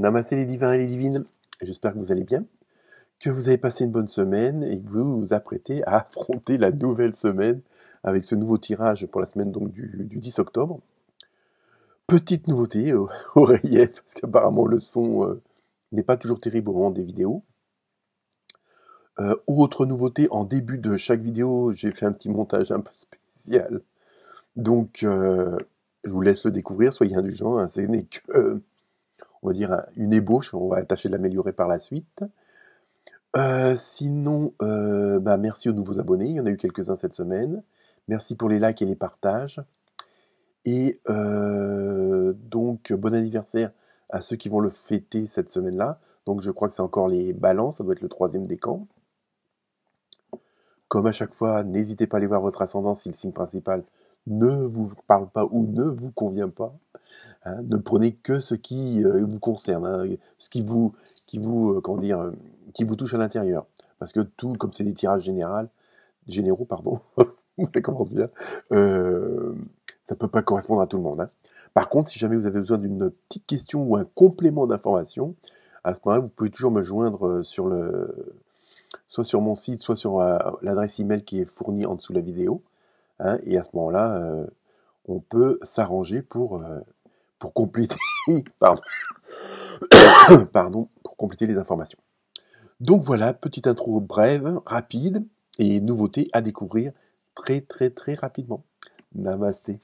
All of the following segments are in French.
Namaste les divins et les divines, j'espère que vous allez bien, que vous avez passé une bonne semaine et que vous vous apprêtez à affronter la nouvelle semaine avec ce nouveau tirage pour la semaine donc du 10 octobre. Petite nouveauté, oreillette, parce qu'apparemment le son n'est pas toujours terrible au moment des vidéos. Autre nouveauté, en début de chaque vidéo, j'ai fait un petit montage un peu spécial. Donc je vous laisse le découvrir, soyez indulgents, hein, ce n'est que, on va dire, une ébauche, on va tâcher de l'améliorer par la suite. Sinon, bah, merci aux nouveaux abonnés, il y en a eu quelques-uns cette semaine. Merci pour les likes et les partages. Et donc, bon anniversaire à ceux qui vont le fêter cette semaine-là. Donc, je crois que c'est encore les balances, ça doit être le troisième décan. Comme à chaque fois, n'hésitez pas à aller voir votre ascendant si le signe principal ne vous parle pas ou ne vous convient pas. Hein. Ne prenez que ce qui vous concerne, hein, ce comment dire, qui vous touche à l'intérieur. Parce que tout, comme c'est des tirages généraux, pardon, ça commence bien, ça peut pas correspondre à tout le monde. Hein. Par contre, si jamais vous avez besoin d'une petite question ou un complément d'information, à ce moment-là, vous pouvez toujours me joindre soit sur mon site, soit sur l'adresse email qui est fournie en dessous de la vidéo. Hein, et à ce moment-là, on peut s'arranger pour compléter, pardon, pardon, pour compléter les informations. Donc voilà, petite intro brève, rapide, et nouveauté à découvrir très très très rapidement. Namasté.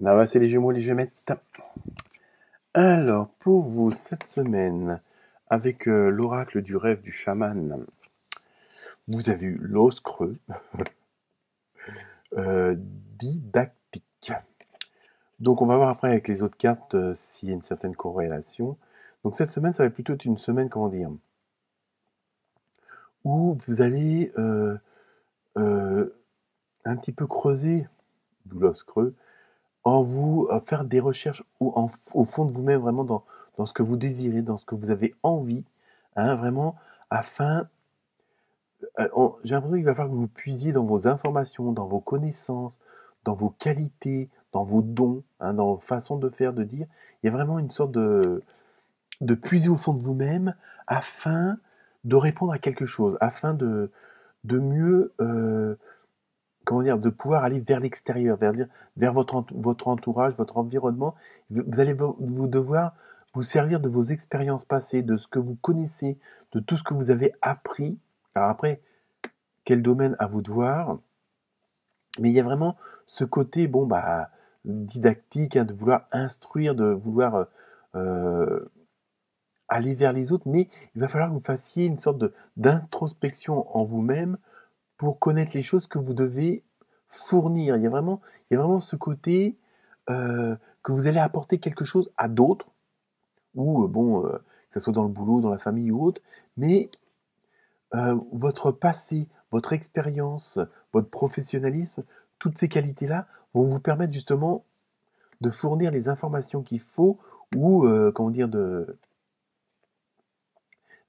Namaste les Gémeaux, les Gémettes. Alors, pour vous, cette semaine, avec l'oracle du rêve du chaman, vous avez eu l'os creux, didactique. Donc, on va voir après avec les autres cartes s'il y a une certaine corrélation. Donc, cette semaine, ça va plutôt être une semaine, comment dire, où vous allez un petit peu creuser, d'où l'os creux, en vous faire des recherches au fond de vous-même, vraiment dans ce que vous désirez, dans ce que vous avez envie, hein, vraiment, afin... j'ai l'impression qu'il va falloir que vous puisiez dans vos informations, dans vos connaissances, dans vos qualités, dans vos dons, hein, dans vos façons de faire, de dire. Il y a vraiment une sorte de puiser au fond de vous-même afin de répondre à quelque chose, afin de mieux... comment dire, de pouvoir aller vers l'extérieur, vers votre entourage, votre environnement. Vous allez vous devoir vous servir de vos expériences passées, de ce que vous connaissez, de tout ce que vous avez appris. Alors après, quel domaine à vous de voir, mais il y a vraiment ce côté, bon, bah, didactique, hein, de vouloir instruire, de vouloir aller vers les autres, mais il va falloir que vous fassiez une sorte d'introspection en vous-même pour connaître les choses que vous devez fournir. Il y a vraiment ce côté que vous allez apporter quelque chose à d'autres, ou que ce soit dans le boulot, dans la famille ou autre, mais votre passé, votre expérience, votre professionnalisme, toutes ces qualités-là vont vous permettre justement de fournir les informations qu'il faut ou, comment dire,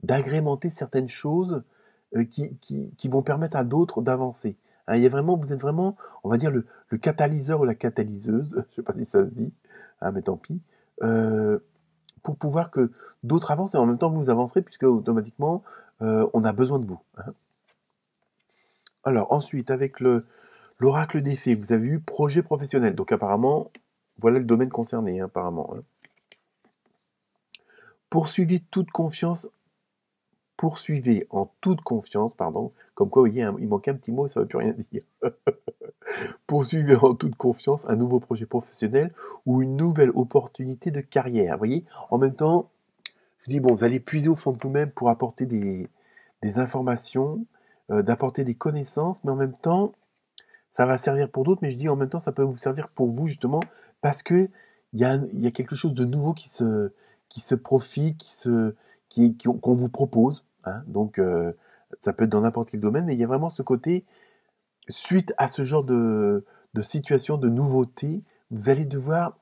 d'agrémenter certaines choses qui vont permettre à d'autres d'avancer. Hein, vous êtes vraiment, on va dire, le catalyseur ou la catalyseuse, je ne sais pas si ça se dit, hein, mais tant pis, pour pouvoir que d'autres avancent et en même temps vous avancerez puisque automatiquement on a besoin de vous. Hein. Alors ensuite, avec l'oracle des fées, vous avez eu projet professionnel. Donc apparemment, voilà le domaine concerné, hein, apparemment. Hein. Poursuivez toute confiance, poursuivez en toute confiance, pardon. Comme quoi, vous voyez, hein, il manque un petit mot, ça ne veut plus rien dire. Poursuivez en toute confiance un nouveau projet professionnel ou une nouvelle opportunité de carrière. Vous voyez, en même temps, je vous dis, bon, vous allez puiser au fond de vous-même pour apporter des informations, d'apporter des connaissances, mais en même temps, ça va servir pour d'autres, mais je dis en même temps, ça peut vous servir pour vous, justement, parce que il y a quelque chose de nouveau qui se profile, qu'on vous propose. Hein. Donc, ça peut être dans n'importe quel domaine, mais il y a vraiment ce côté, suite à ce genre de situation, de nouveauté, vous allez devoir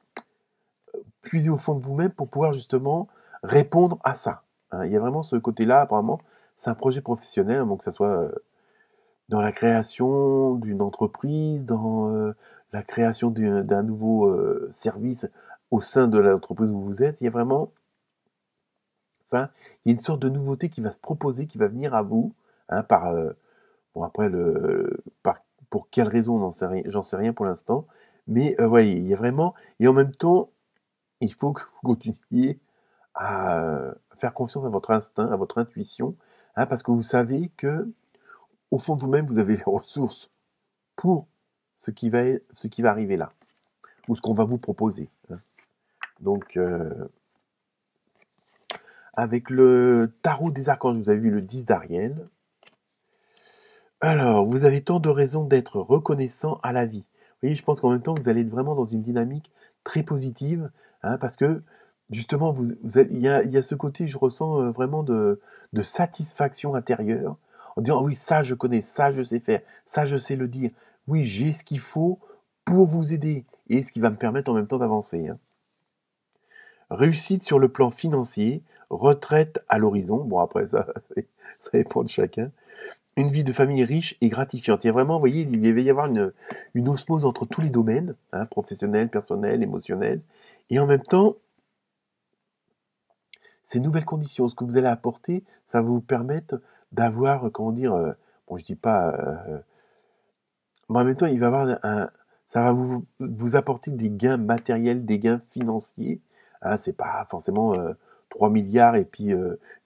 puiser au fond de vous-même pour pouvoir justement répondre à ça. Hein. Il y a vraiment ce côté-là, apparemment, c'est un projet professionnel, donc que ça soit dans la création d'une entreprise, dans la création d'un nouveau service au sein de l'entreprise où vous êtes. Il y a vraiment ça. Il y a une sorte de nouveauté qui va se proposer, qui va venir à vous, hein, bon après, pour quelle raison, j'en sais rien pour l'instant. Mais ouais, il y a vraiment, et en même temps, il faut que vous continuiez à faire confiance à votre instinct, à votre intuition, hein, parce que vous savez que au fond de vous-même, vous avez les ressources pour ce qui va arriver là, ou ce qu'on va vous proposer. Hein. Donc, avec le tarot des archanges, vous avez vu le 10 d'Ariel. Alors, vous avez tant de raisons d'être reconnaissant à la vie. Vous voyez, je pense qu'en même temps, vous allez être vraiment dans une dynamique très positive, hein, parce que justement, il y a ce côté, je ressens vraiment de satisfaction intérieure, en disant, ah oui, ça je connais, ça je sais faire, ça je sais le dire, oui, j'ai ce qu'il faut pour vous aider, et ce qui va me permettre en même temps d'avancer. Hein. Réussite sur le plan financier, retraite à l'horizon, bon après ça, ça dépend de chacun, une vie de famille riche et gratifiante. Il y a vraiment, vous voyez, il va y avoir une osmose entre tous les domaines, hein, professionnel, personnel, émotionnel, et en même temps, ces nouvelles conditions, ce que vous allez apporter, ça va vous permettre d'avoir, comment dire, bon, je dis pas, mais en même temps, il va y avoir ça va vous apporter des gains matériels, des gains financiers. Hein, c'est pas forcément 3 milliards et puis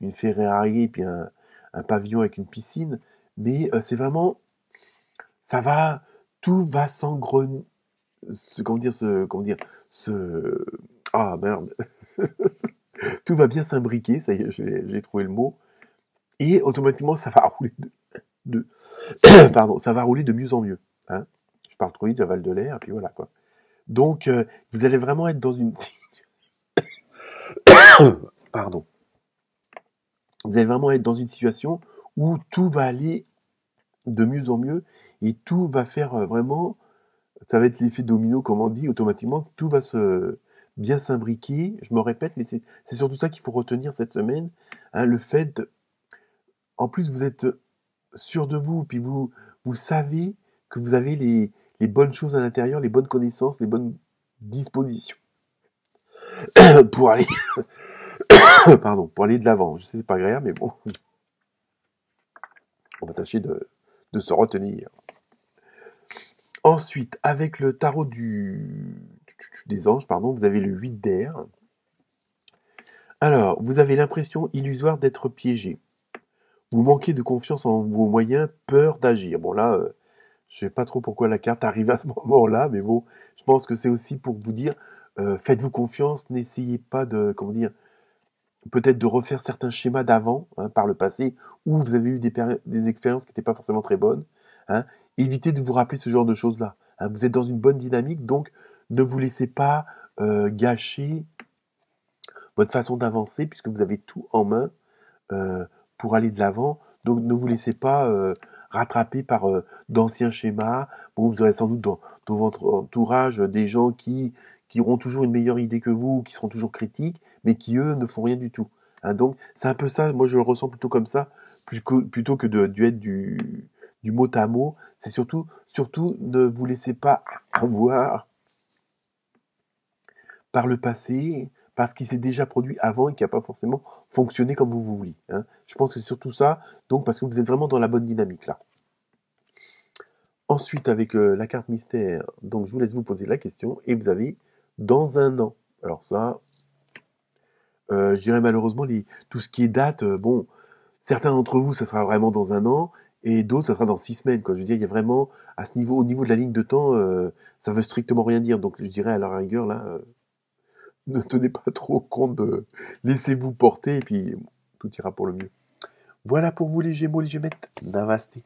une Ferrari et puis un pavillon avec une piscine, mais c'est vraiment, ça va, tout va s'engrener, comment dire, ce, ah merde, tout va bien s'imbriquer, ça y est, j'ai trouvé le mot, et automatiquement, ça va rouler de pardon, ça va rouler de mieux en mieux. Hein. Je parle trop vite, j'avale de l'air, et puis voilà quoi. Donc, vous allez vraiment être dans une, pardon, vous allez vraiment être dans une situation où tout va aller de mieux en mieux et tout va faire vraiment, ça va être l'effet domino, comme on dit, automatiquement, tout va se bien s'imbriquer. Je me répète, mais c'est surtout ça qu'il faut retenir cette semaine. Hein, le fait, en plus, vous êtes sûr de vous, puis vous savez que vous avez les bonnes choses à l'intérieur, les bonnes connaissances, les bonnes dispositions pour aller, pardon, pour aller de l'avant. Je sais, c'est pas agréable, mais bon, on va tâcher de se retenir. Ensuite, avec le tarot des anges, pardon, vous avez le 8 d'air. Alors, vous avez l'impression illusoire d'être piégé. Vous manquez de confiance en vos moyens, peur d'agir. Bon là, je sais pas trop pourquoi la carte arrive à ce moment-là, mais bon, je pense que c'est aussi pour vous dire, faites-vous confiance, n'essayez pas de, comment dire, peut-être de refaire certains schémas d'avant, hein, par le passé, où vous avez eu des expériences qui n'étaient pas forcément très bonnes. Hein. Évitez de vous rappeler ce genre de choses-là. Hein. Vous êtes dans une bonne dynamique, donc ne vous laissez pas gâcher votre façon d'avancer, puisque vous avez tout en main euh, pour aller de l'avant. Donc ne vous laissez pas rattraper par d'anciens schémas. Bon, vous aurez sans doute dans votre entourage des gens qui auront toujours une meilleure idée que vous, qui seront toujours critiques, mais qui eux ne font rien du tout. Hein, donc c'est un peu ça, moi je le ressens plutôt comme ça, plutôt que être du mot à mot. C'est surtout ne vous laissez pas avoir par le passé, parce qu'il s'est déjà produit avant et qui n'a pas forcément fonctionné comme vous vouliez. Hein. Je pense que c'est surtout ça, donc parce que vous êtes vraiment dans la bonne dynamique là. Ensuite, avec la carte mystère, donc je vous laisse vous poser la question, et vous avez dans un an. Alors ça, je dirais malheureusement, tout ce qui est date, bon, certains d'entre vous, ça sera vraiment dans un an, et d'autres, ça sera dans 6 semaines, quoi. Je veux dire, il y a vraiment, à ce niveau, au niveau de la ligne de temps, ça veut strictement rien dire. Donc je dirais à la rigueur, là, ne tenez pas trop compte de... Laissez-vous porter, et puis tout ira pour le mieux. Voilà pour vous les Gémeaux, les Gémettes. Namasté.